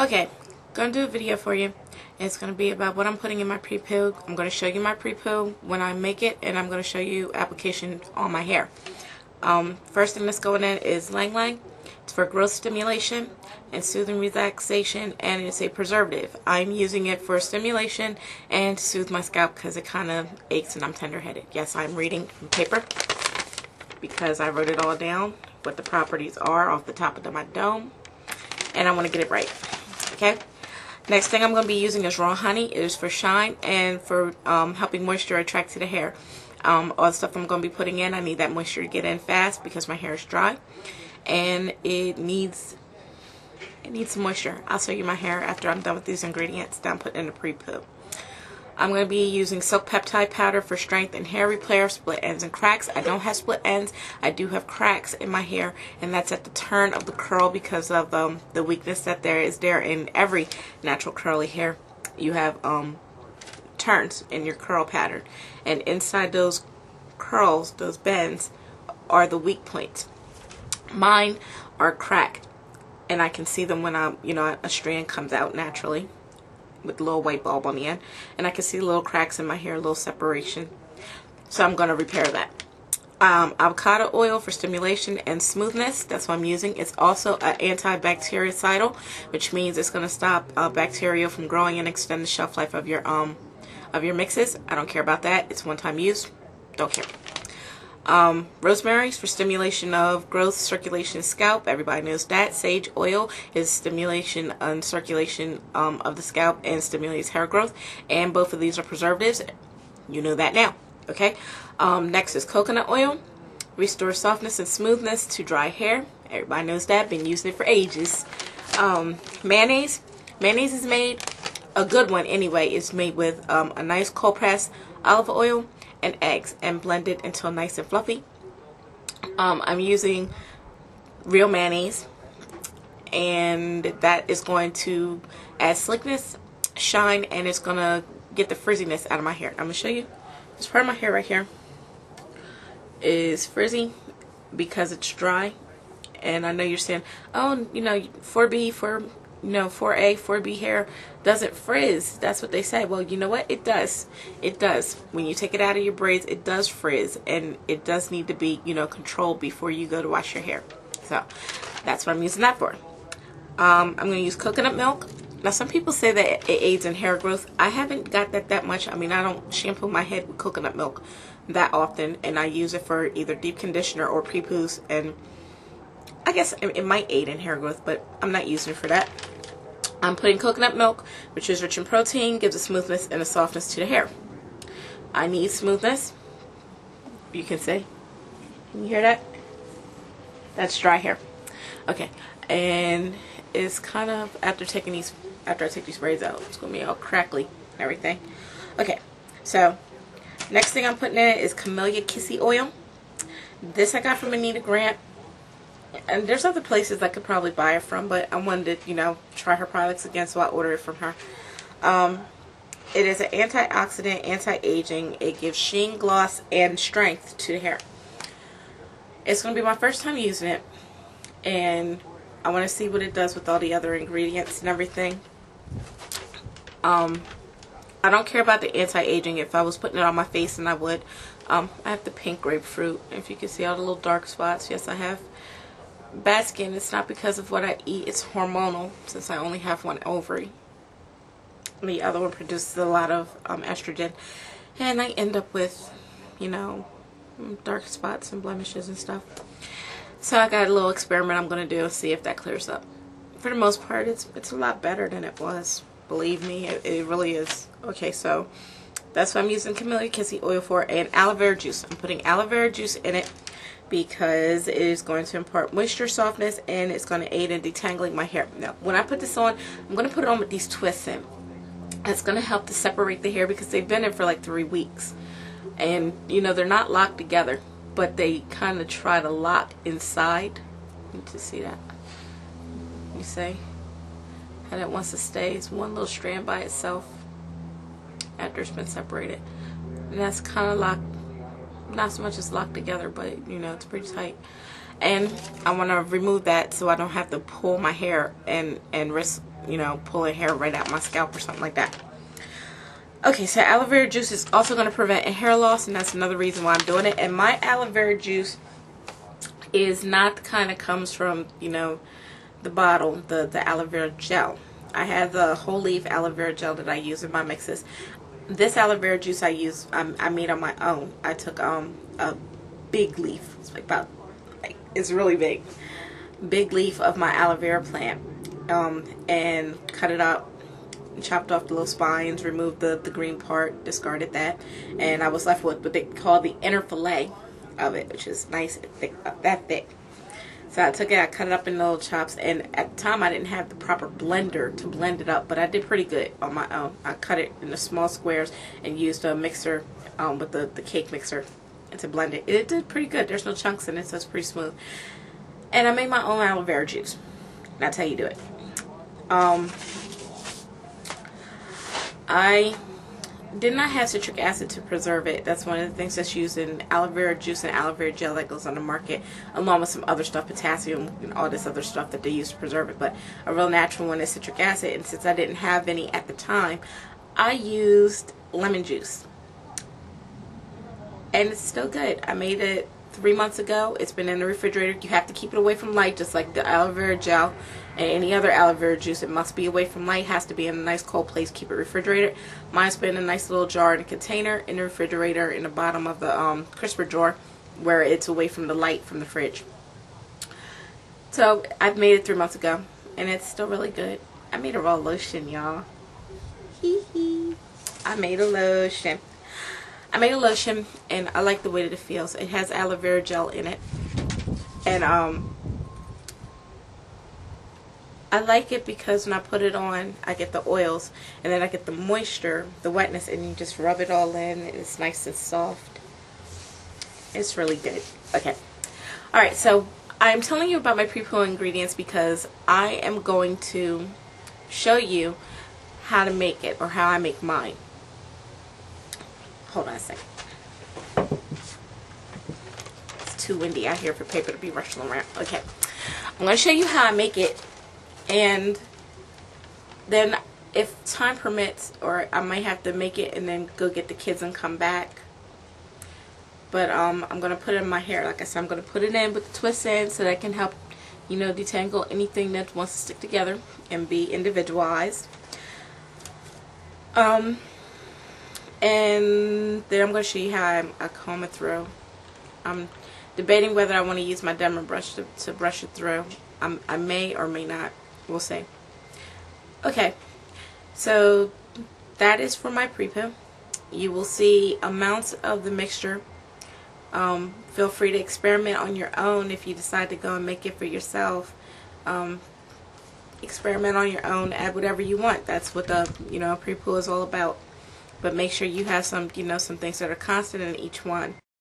Okay, gonna do a video for you. It's gonna be about what I'm putting in my pre-poo. I'm gonna show you my pre-poo when I make it, and I'm gonna show you application on my hair. First thing that's going in is Lang Lang. It's for growth stimulation and soothing relaxation, and it's a preservative. I'm using it for stimulation and to soothe my scalp because it kind of aches and I'm tender-headed. Yes, I'm reading from paper because I wrote it all down, what the properties are off the top of my dome, and I want to get it right. Okay. Next thing I'm going to be using is raw honey. It is for shine and for helping moisture attract to the hair. All the stuff I'm going to be putting in, I need that moisture to get in fast because my hair is dry, and it needs some moisture. I'll show you my hair after I'm done with these ingredients that I'm putting in the pre-poo. I'm going to be using silk peptide powder for strength and hair repair, split ends and cracks. I don't have split ends. I do have cracks in my hair, and that's at the turn of the curl because of the weakness that there is in every natural curly hair. You have turns in your curl pattern, and inside those curls, those bends, are the weak points. Mine are cracked, and I can see them when a strand comes out naturally with a little white bulb on the end, and I can see little cracks in my hair, a little separation. So I'm going to repair that. Avocado oil for stimulation and smoothness. That's what I'm using. It's also an antibactericidal, which means it's going to stop bacteria from growing and extend the shelf life of your mixes. I don't care about that. It's one-time use. Don't care. Rosemary for stimulation of growth, circulation, and scalp. Everybody knows that. Sage oil is stimulation and circulation of the scalp and stimulates hair growth. And both of these are preservatives. You know that now. Okay. Next is coconut oil. Restores softness and smoothness to dry hair. Everybody knows that. Been using it for ages. Mayonnaise. Mayonnaise is made, a good one anyway, is made with a nice cold pressed olive oil and eggs and blend it until nice and fluffy. I'm using real mayonnaise, and that is going to add slickness, shine, and it's going to get the frizziness out of my hair. I'm going to show you. This part of my hair right here is frizzy because it's dry, and I know you're saying, oh, 4B, 4A, 4B hair doesn't frizz. That's what they say. Well, you know what? It does. It does. When you take it out of your braids, it does frizz, and it does need to be, controlled before you go to wash your hair. So that's what I'm using that for. I'm going to use coconut milk. Now, some people say that it aids in hair growth. I haven't got that much. I mean, I don't shampoo my head with coconut milk that often, and I use it for either deep conditioner or pre-poos, and I guess it might aid in hair growth, but I'm not using it for that. I'm putting coconut milk, which is rich in protein, gives a smoothness and a softness to the hair. I need smoothness. You can see. Can you hear that? That's dry hair. Okay, and it's kind of after I take these braids out, it's gonna be all crackly and everything. Okay, so next thing I'm putting in is Camellia Kissy oil. This I got from Anita Grant. And there's other places I could probably buy it from, but I wanted to, try her products again, so I ordered it from her. It is an antioxidant, anti-aging. It gives sheen, gloss, and strength to the hair. It's going to be my first time using it, and I want to see what it does with all the other ingredients and everything. I don't care about the anti-aging. If I was putting it on my face, then I would. I have the pink grapefruit. If you can see all the little dark spots, yes, I have bad skin. It's not because of what I eat. It's hormonal, since I only have one ovary. The other one produces a lot of estrogen, and I end up with, dark spots and blemishes and stuff. So I got a little experiment I'm going to do and see if that clears up. For the most part, it's a lot better than it was. Believe me, it really is. Okay, so that's what I'm using Camellia Kissy oil for, and aloe vera juice. I'm putting aloe vera juice in it because it is going to impart moisture, softness, and it's going to aid in detangling my hair. Now, when I put this on, I'm going to put it on with these twists in. It's going to help to separate the hair because they've been in for like 3 weeks. And, they're not locked together, but they kind of try to lock inside. You need to see that. You see? And it wants to stay. It's one little strand by itself after it's been separated. And that's kind of locked. Not so much as locked together, but it's pretty tight. And I want to remove that so I don't have to pull my hair and risk, you know, pulling hair right out my scalp or something like that. Okay, so aloe vera juice is also going to prevent hair loss, and that's another reason why I'm doing it. And my aloe vera juice is not the kind that comes from, you know, the bottle, the aloe vera gel. I have the whole leaf aloe vera gel that I use in my mixes. This aloe vera juice I made on my own. I took a big leaf. It's like about, it's really big leaf of my aloe vera plant, and cut it up, chopped off the little spines, removed the green part, discarded that, and I was left with what they call the inner fillet of it, which is nice and thick, that thick. So I took it, I cut it up in little chops, and at the time I didn't have the proper blender to blend it up, but I did pretty good on my own. I cut it into small squares and used a mixer with the cake mixer to blend it. It did pretty good. There's no chunks in it, so it's pretty smooth. And I made my own aloe vera juice. That's how you do it. I did not have citric acid to preserve it. That's one of the things that's used in aloe vera juice and aloe vera gel that goes on the market, along with some other stuff, potassium and all this other stuff that they use to preserve it. But a real natural one is citric acid, and since I didn't have any at the time, I used lemon juice. And it's still good. I made it 3 months ago. It's been in the refrigerator. You have to keep it away from light, just like the aloe vera gel and any other aloe vera juice. It must be away from light. Has to be in a nice cold place. Keep it refrigerated. Mine's been in a nice little jar in a container in the refrigerator in the bottom of the crisper drawer, where it's away from the light from the fridge. So I've made it 3 months ago, and it's still really good. I made a raw lotion, y'all. I made a lotion. And I like the way that it feels. It has aloe vera gel in it, and I like it because when I put it on, I get the oils, and then I get the moisture, the wetness, and you just rub it all in. It's nice and soft. It's really good. Okay. Alright, so I'm telling you about my Pre-Poo ingredients because I am going to show you how to make it, or how I make mine. Hold on a second. It's too windy out here for paper to be rushing around. Okay. I'm going to show you how I make it, and then if time permits, or I might have to make it and then go get the kids and come back. But I'm going to put it in my hair. Like I said, I'm going to put it in with the twist end so that can help, you know, detangle anything that wants to stick together and be individualized. And then I'm going to show you how I comb it through. I'm debating whether I want to use my diamond brush to brush it through. I may or may not. We'll see. Okay, so that is for my Pre-Poo. You will see amounts of the mixture. Feel free to experiment on your own if you decide to go and make it for yourself. Experiment on your own. Add whatever you want. That's what the Pre-Poo is all about. But make sure you have some some things that are constant in each one.